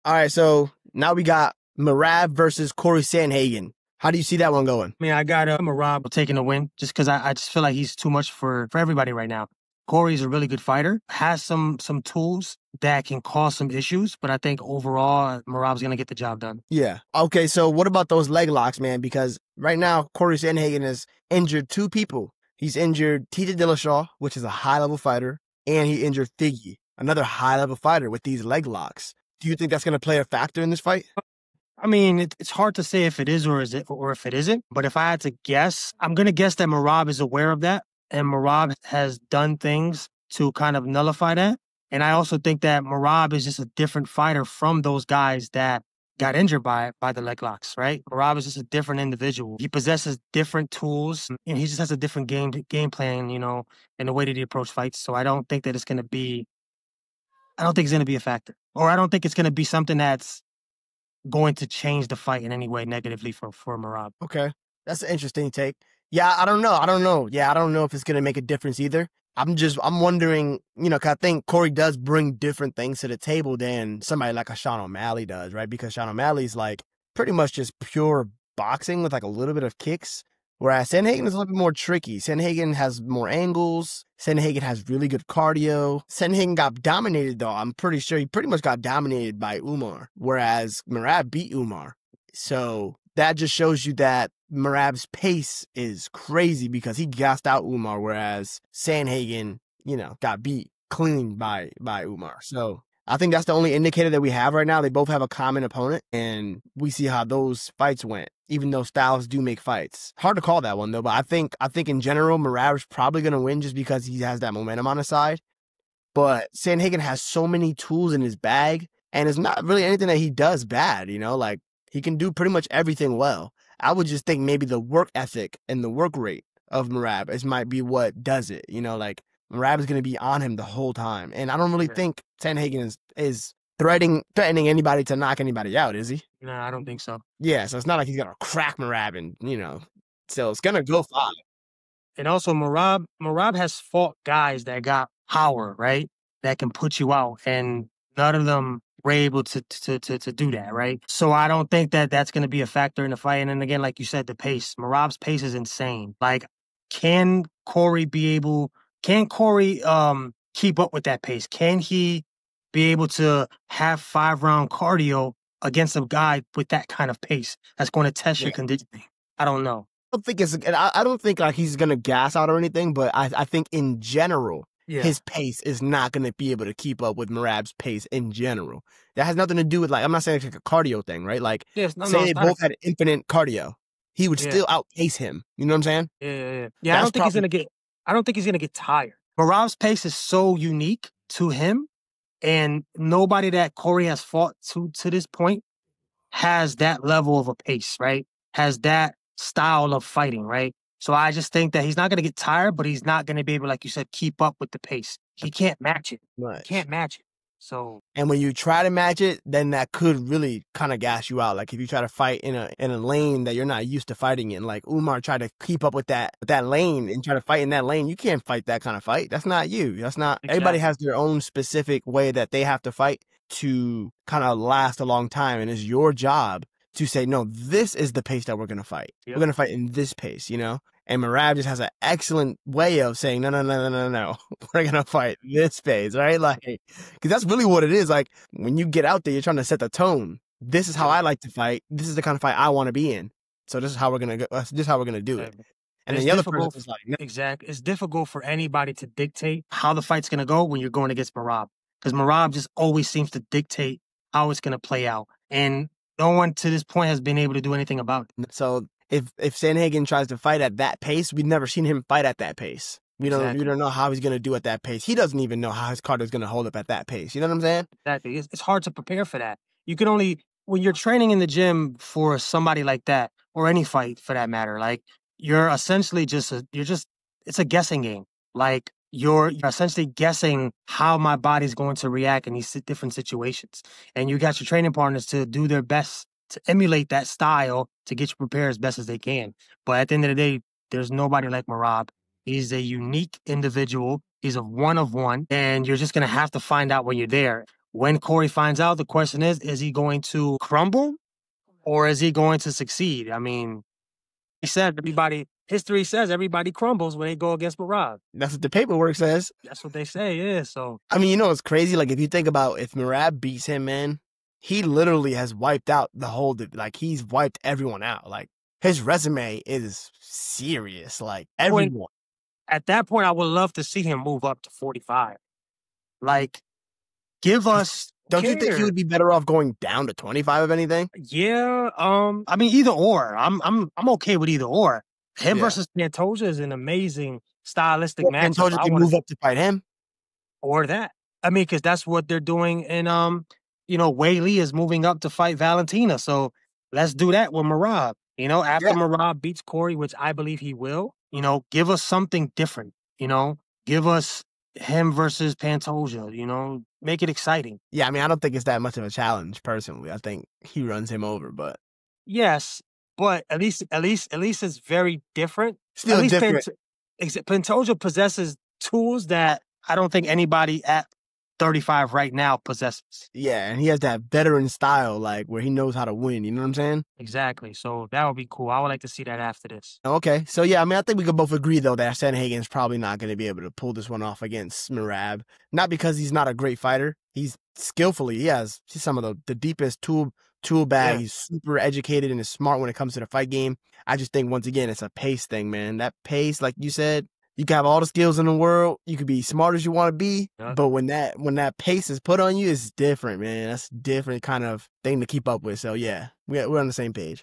All right, so now we got Merab versus Corey Sandhagen. How do you see that one going? I mean, I got Merab taking the win just because I just feel like he's too much for everybody right now. Corey's a really good fighter, has some tools that can cause some issues, but I think overall Merab's gonna get the job done. Yeah. Okay, so what about those leg locks, man? Because right now Corey Sandhagen has injured two people. He's injured TJ Dillashaw, which is a high-level fighter, and he injured Figgy, another high-level fighter, with these leg locks. Do you think that's going to play a factor in this fight? I mean, it's hard to say if it is or if it isn't. But if I had to guess, I'm gonna guess that Merab is aware of that, and Merab has done things to kind of nullify that. And I also think that Merab is just a different fighter from those guys that got injured by the leg locks, right? Merab is just a different individual. He possesses different tools, and he just has a different game plan, and the way that he approach fights. So I don't think that it's gonna be. I don't think it's gonna be a factor, or I don't think it's gonna be something that's going to change the fight in any way negatively for Merab. Okay. That's an interesting take. Yeah, I don't know. Yeah, I don't know if it's going to make a difference either. I'm wondering, 'cause I think Corey does bring different things to the table than somebody like a Sean O'Malley does, right? Because Sean O'Malley's like pretty much just pure boxing with like a little bit of kicks. Whereas Sandhagen is a little bit more tricky. Sandhagen has more angles. Sandhagen has really good cardio. Sandhagen got dominated, though. I'm pretty sure he pretty much got dominated by Umar, whereas Merab beat Umar. So that just shows you that Merab's pace is crazy because he gassed out Umar, whereas Sandhagen, got beat clean by Umar. So I think that's the only indicator that we have right now. They both have a common opponent, and we see how those fights went, even though styles do make fights. Hard to call that one, though, but I think in general, Merab's probably going to win just because he has that momentum on his side. But Sandhagen has so many tools in his bag, and it's not really anything that he does bad, like he can do pretty much everything well. I would just think maybe the work ethic and the work rate of Merab might be what does it, like Merab is going to be on him the whole time. And I don't really think Sandhagen is threatening anybody to knock anybody out, is he? No, I don't think so. Yeah, so it's not like he's going to crack Merab and, so it's going to go far. And also Merab has fought guys that got power, right? That can put you out, and none of them were able to do that, right? So I don't think that that's going to be a factor in the fight. And then again, like you said, the pace. Merab's pace is insane. Like, can Corey keep up with that pace? Can he be able to have 5-round cardio against a guy with that kind of pace that's going to test your conditioning? I don't know. I don't think like he's gonna gas out or anything, but I think in general, his pace is not gonna be able to keep up with Merab's pace in general. That has nothing to do with I'm not saying it's like a cardio thing, right? Like say they both had infinite cardio, he would still outpace him. You know what I'm saying? Yeah. I don't think he's gonna get tired. Merab's pace is so unique to him, and nobody that Corey has fought to this point has that level of a pace, right? Has that style of fighting, right? So I just think that he's not going to get tired, but he's not going to be able, like you said, keep up with the pace. He can't match it. Right. He can't match it. So, and when you try to match it, then that could really kind of gas you out. Like if you try to fight in a lane that you're not used to fighting in, like Umar tried to keep up with that lane and try to fight in that lane, you can't fight that kind of fight. That's not you. That's not. Exactly. Everybody has their own specific way that they have to fight to kind of last a long time, and it's your job to say, no, this is the pace that we're going to fight. Yep. We're going to fight in this pace, And Merab just has an excellent way of saying, no. We're going to fight this pace, right? Like, because that's really what it is. Like, when you get out there, you're trying to set the tone. This is how I like to fight. This is the kind of fight I want to be in. So this is how we're going to go. This is how we're going to do it. And then the other person is like, no. Exactly. It's difficult for anybody to dictate how the fight's going to go when you're going against Merab. Because Merab just always seems to dictate how it's going to play out. And no one to this point has been able to do anything about it. So if Sandhagen tries to fight at that pace, we've never seen him fight at that pace. We don't know how he's going to do at that pace. He doesn't even know how his cardio is going to hold up at that pace. You know what I'm saying? Exactly. It's hard to prepare for that. You can only, when you're training in the gym for somebody like that, or any fight for that matter, like you're essentially it's a guessing game. Like you're essentially guessing how my body's going to react in these different situations. And you got your training partners to do their best to emulate that style to get you prepared as best as they can. But at the end of the day, there's nobody like Merab. He's a unique individual. He's a one of one. And you're just going to have to find out when you're there When Corey finds out, the question is he going to crumble or is he going to succeed? I mean, he said history says everybody crumbles when they go against Merab. That's what the paperwork says. That's what they say, yeah. So I mean, you know, it's crazy. Like, if you think about if Merab beats him, man, he literally has wiped out the whole, like, he's wiped everyone out. Like, his resume is serious. Like, everyone. at that point, I would love to see him move up to 45. Like, give us. Don't you think he would be better off going down to 25 if anything? Yeah. I mean, either or. I'm okay with either or. Him versus Pantoja is an amazing stylistic matchup. Pantoja can move up to fight him. Or that. I mean, because that's what they're doing. And Wei Lee is moving up to fight Valentina. So let's do that with Merab. After Merab beats Corey, which I believe he will, give us something different. Give us him versus Pantoja, make it exciting. Yeah, I mean, I don't think it's that much of a challenge personally. I think he runs him over, but yes, but at least it's very different. Still at least different. Pantoja possesses tools that I don't think anybody at 35 right now possesses. Yeah, and he has that veteran style, like, where he knows how to win. You know what I'm saying? Exactly. So that would be cool. I would like to see that after this. Okay. So, yeah, I mean, I think we could both agree, though, that Sandhagen's probably not going to be able to pull this one off against Merab. Not because he's not a great fighter. He's skillfully. He has some of the deepest tool bag. Yeah. He's super educated and is smart when it comes to the fight game. I just think, once again, it's a pace thing, man. That pace, like you said, you can have all the skills in the world. You could be smart as you want to be. Yeah. But when that pace is put on you, it's different, man. That's a different kind of thing to keep up with. So, yeah, we're on the same page.